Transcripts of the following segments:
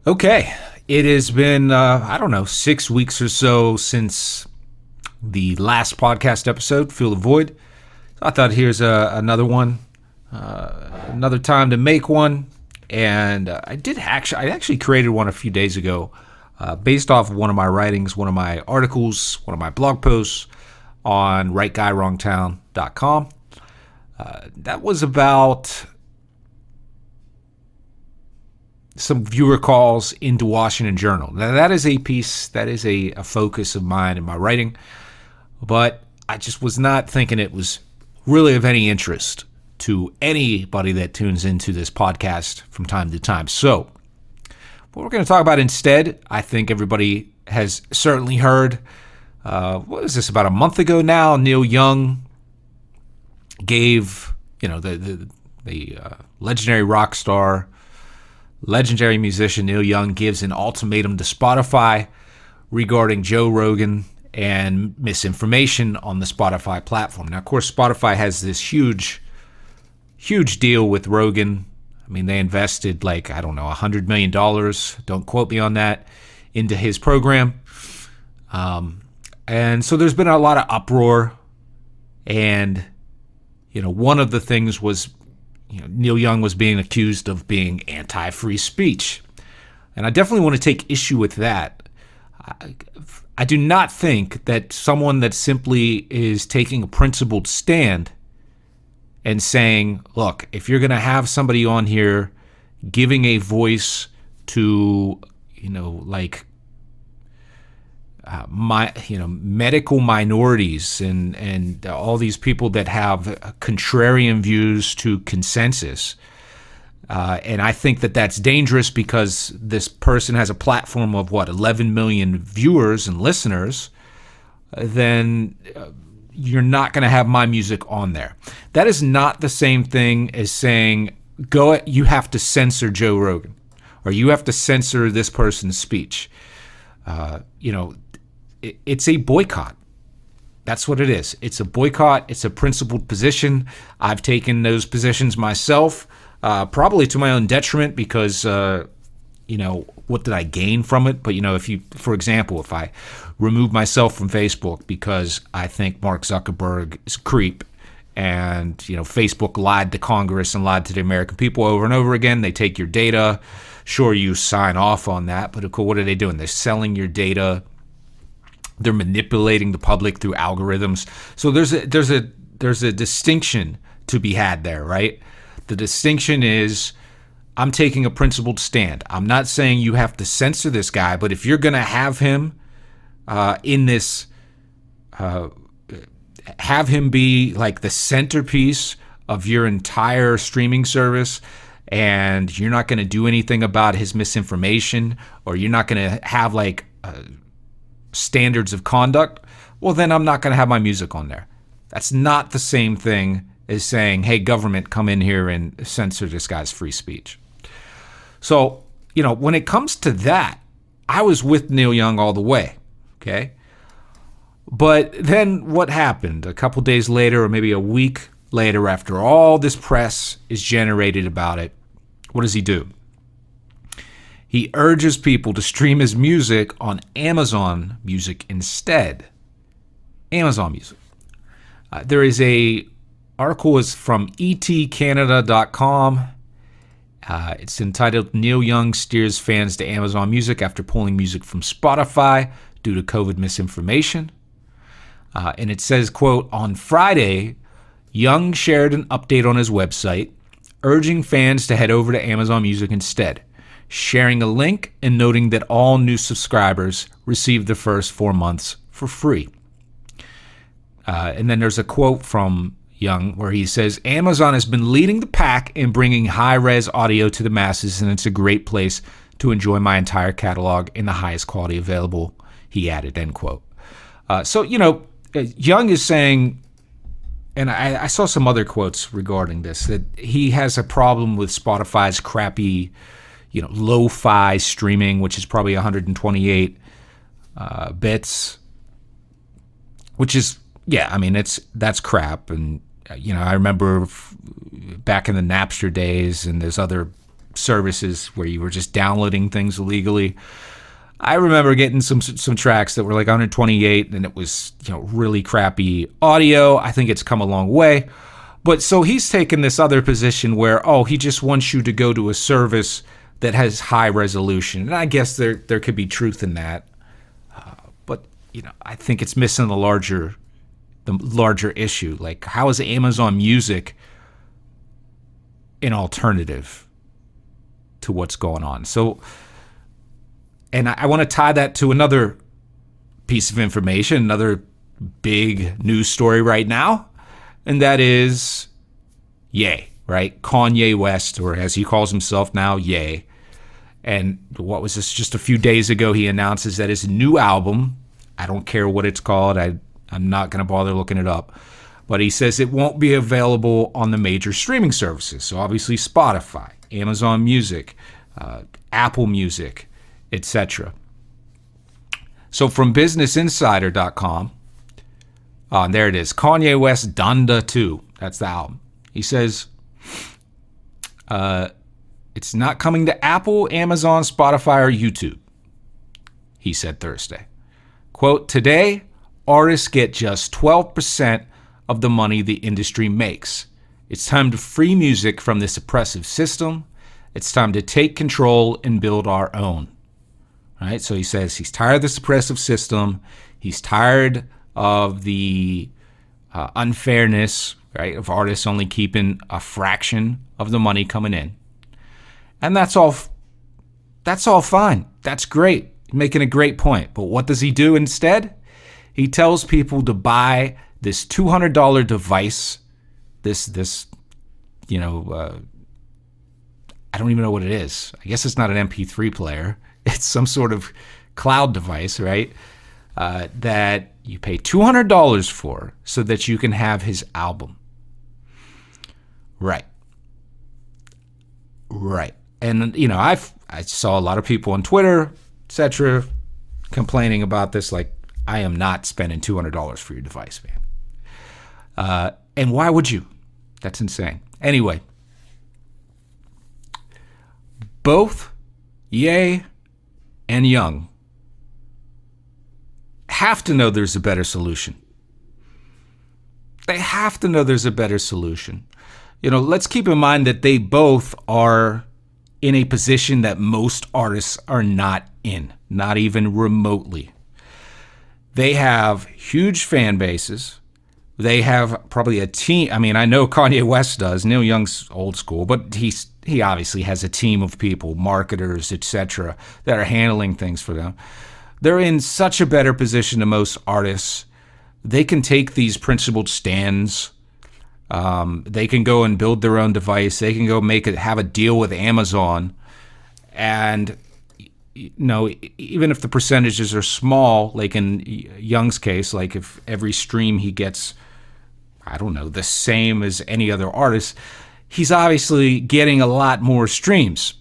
Okay, it has been, 6 weeks or so since the last podcast episode, Feel the Void. I thought here's another one, another time to make one. And I actually created one a few days ago based off of one of my writings, one of my articles, one of my blog posts on rightguywrongtown.com. That was about some viewer calls into Washington Journal. Now, that is a piece, that is a focus of mine in my writing, but I just was not thinking it was really of any interest to anybody that tunes into this podcast from time to time. So, what we're going to talk about instead, I think everybody has certainly heard, what is this, about a month ago now, Neil Young gave, the legendary rock star, legendary musician Neil Young gives an ultimatum to Spotify regarding Joe Rogan and misinformation on the Spotify platform. Now, of course, Spotify has this huge deal with Rogan. I mean, they invested $100 million, don't quote me on that, into his program. And so there's been a lot of uproar. And, one of the things was, Neil Young was being accused of being anti-free speech. And I definitely want to take issue with that. I do not think that someone that simply is taking a principled stand and saying, look, if you're going to have somebody on here giving a voice to, medical minorities and all these people that have contrarian views to consensus. And I think that that's dangerous because this person has a platform of 11 million viewers and listeners, then you're not going to have my music on there. That is not the same thing as saying, you have to censor Joe Rogan or you have to censor this person's speech. It's a boycott. That's what it is. It's a boycott. It's a principled position. I've taken those positions myself, probably to my own detriment because, what did I gain from it? But, if I remove myself from Facebook because I think Mark Zuckerberg is a creep and, Facebook lied to Congress and lied to the American people over and over again. They take your data. Sure, you sign off on that. But, of course, what are they doing? They're selling your data. They're manipulating the public through algorithms. So there's a distinction to be had there, right? The distinction is I'm taking a principled stand. I'm not saying you have to censor this guy, but if you're going to have him in this, have him be like the centerpiece of your entire streaming service, and you're not going to do anything about his misinformation, or you're not going to have standards of conduct, well, then I'm not going to have my music on there. That's not the same thing as saying, hey, government, come in here and censor this guy's free speech. So, when it comes to that, I was with Neil Young all the way, okay? But then what happened? A couple days later, or maybe a week later, after all this press is generated about it, what does he do? He urges people to stream his music on Amazon Music instead. Amazon Music. There is a article is from etcanada.com. It's entitled Neil Young Steers Fans to Amazon Music After Pulling Music from Spotify Due to COVID Misinformation. And it says, quote, on Friday, Young shared an update on his website urging fans to head over to Amazon Music instead, sharing a link and noting that all new subscribers received the first 4 months for free. And then there's a quote from Young where he says, Amazon has been leading the pack in bringing high-res audio to the masses, and it's a great place to enjoy my entire catalog in the highest quality available, he added, end quote. So, Young is saying, and I saw some other quotes regarding this, that he has a problem with Spotify's crappy, lo-fi streaming, which is probably 128 bits, which is, that's crap. And, I remember back in the Napster days and there's other services where you were just downloading things illegally. I remember getting some tracks that were like 128, and it was, really crappy audio. I think it's come a long way. But so he's taken this other position where, he just wants you to go to a service that has high resolution. And I guess there could be truth in that. But, I think it's missing the larger issue. Like, how is Amazon Music an alternative to what's going on? So, and I want to tie that to another piece of information, another big news story right now, and that is Ye, right? Kanye West, or as he calls himself now, Ye. And what was this? Just a few days ago, he announces that his new album, I don't care what it's called, I'm not going to bother looking it up, but he says it won't be available on the major streaming services. So obviously Spotify, Amazon Music, Apple Music, etc. So from BusinessInsider.com, there it is, Kanye West Donda 2, that's the album. He says, it's not coming to Apple, Amazon, Spotify, or YouTube, he said Thursday. Quote, today, artists get just 12% of the money the industry makes. It's time to free music from this oppressive system. It's time to take control and build our own. Right? So he says he's tired of this oppressive system. He's tired of the unfairness, right, of artists only keeping a fraction of the money coming in. And that's all fine. That's great. Making a great point. But what does he do instead? He tells people to buy this $200 device, this I don't even know what it is. I guess it's not an MP3 player. It's some sort of cloud device, right? That you pay $200 for so that you can have his album. Right. And, I saw a lot of people on Twitter, etc., complaining about this, like, I am not spending $200 for your device, man. And why would you? That's insane. Anyway, both Ye and Young have to know there's a better solution. They have to know there's a better solution. Let's keep in mind that they both are in a position that most artists are not in, not even remotely. They have huge fan bases. They have probably a team. I mean, I know Kanye West does. Neil Young's old school, but he obviously has a team of people, marketers, etc., that are handling things for them. They're in such a better position than most artists. They can take these principled stands. They can go and build their own device. They can go have a deal with Amazon. And, even if the percentages are small, like in Young's case, like if every stream he gets, I don't know, the same as any other artist, he's obviously getting a lot more streams.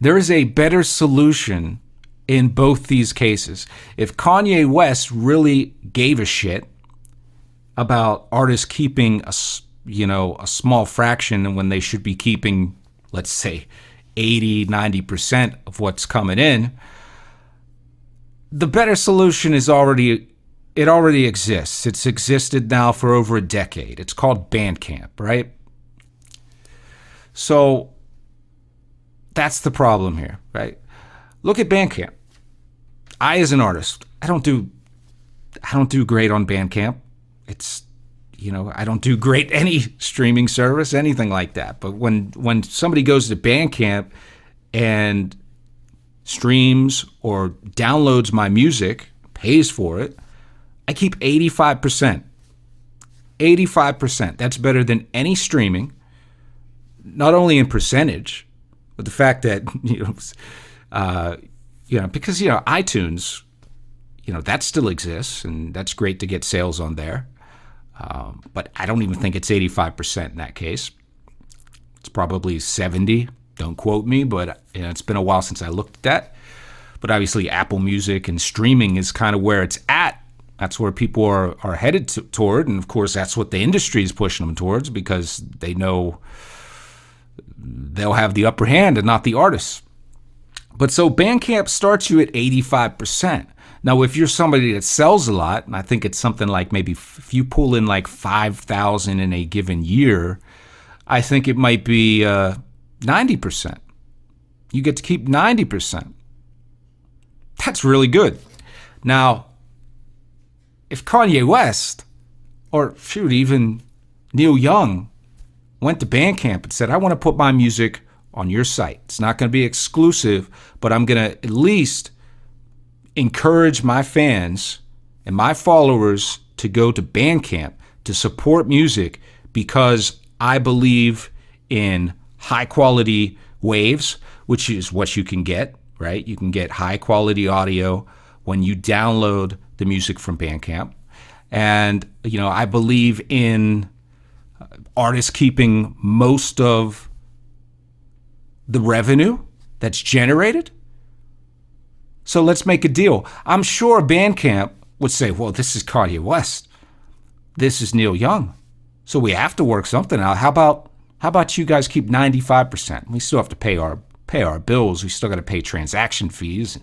There is a better solution in both these cases. If Kanye West really gave a shit about artists keeping a small fraction when they should be keeping, let's say, 80, 90% of what's coming in, the better solution already exists. It's existed now for over a decade. It's called Bandcamp, right? So that's the problem here, right? Look at Bandcamp. I, as an artist, I don't do great on Bandcamp. It's, I don't do great any streaming service, anything like that. But when somebody goes to Bandcamp and streams or downloads my music, pays for it, I keep 85%. 85%. That's better than any streaming, not only in percentage, but the fact that, because, iTunes, that still exists, and that's great to get sales on there. But I don't even think it's 85% in that case. It's probably 70. Don't quote me, but it's been a while since I looked at that. But obviously Apple Music and streaming is kind of where it's at. That's where people are headed toward. And of course, that's what the industry is pushing them towards, because they know they'll have the upper hand and not the artists. But so Bandcamp starts you at 85%. Now, if you're somebody that sells a lot, and I think it's something like maybe if you pull in like 5,000 in a given year, I think it might be 90%. You get to keep 90%. That's really good. Now, if Kanye West, or shoot, even Neil Young, went to Bandcamp and said, I want to put my music on your site. It's not going to be exclusive, but I'm going to at least encourage my fans and my followers to go to Bandcamp to support music because I believe in high quality waves, which is what you can get, right? You can get high quality audio when you download the music from Bandcamp. And, I believe in artists keeping most of the revenue that's generated. So let's make a deal. I'm sure Bandcamp would say, well, this is Kanye West. This is Neil Young. So we have to work something out. How about you guys keep 95%? We still have to pay our bills. We still got to pay transaction fees,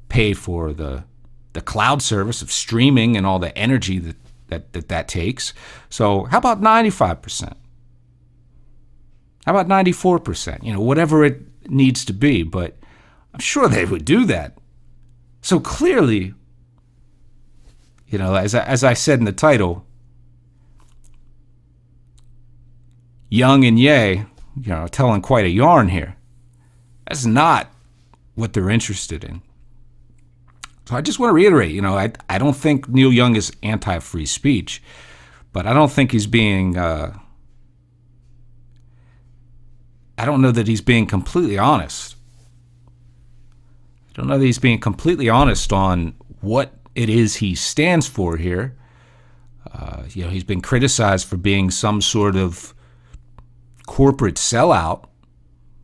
pay for the cloud service of streaming and all the energy that takes. So how about 95%? How about 94%? Whatever it needs to be, but I'm sure they would do that. So clearly, as I said in the title, Young and Ye, telling quite a yarn here. That's not what they're interested in. So I just want to reiterate, I don't think Neil Young is anti-free speech, but I don't think he's being I don't know that he's being completely honest. I don't know that he's being completely honest on what it is he stands for here. He's been criticized for being some sort of corporate sellout.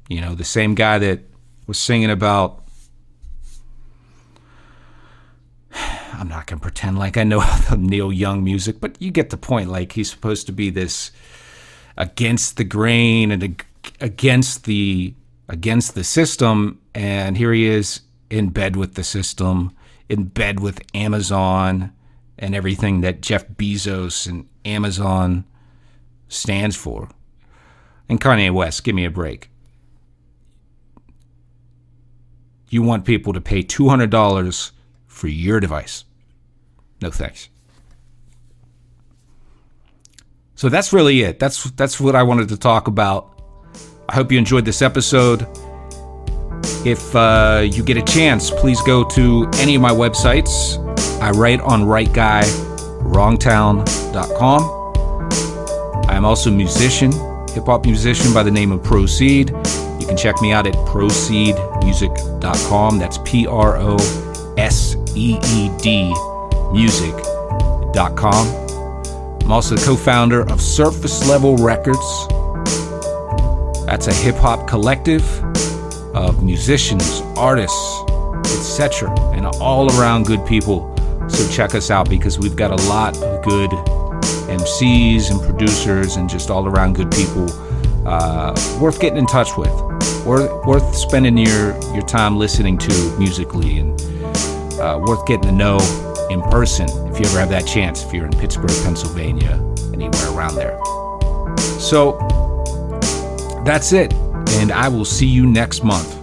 The same guy that was singing about, I'm not going to pretend like I know the Neil Young music, but you get the point. Like, he's supposed to be this against the grain and against the system, and here he is in bed with the system, in bed with Amazon and everything that Jeff Bezos and Amazon stands for. And Kanye West, give me a break. You want people to pay $200 for your device. No thanks. So that's really it. That's what I wanted to talk about. I hope you enjoyed this episode. If you get a chance, please go to any of my websites. I write on rightguywrongtown.com. I'm also a musician, hip-hop musician by the name of Proceed. You can check me out at proceedmusic.com. That's PROSEED music.com. I'm also the co-founder of Surface Level Records. That's a hip-hop collective of musicians, artists, etc., and all-around good people. So check us out because we've got a lot of good MCs and producers and just all-around good people worth getting in touch with, worth spending your time listening to musically, and worth getting to know in person if you ever have that chance, if you're in Pittsburgh, Pennsylvania, anywhere around there. So that's it, and I will see you next month.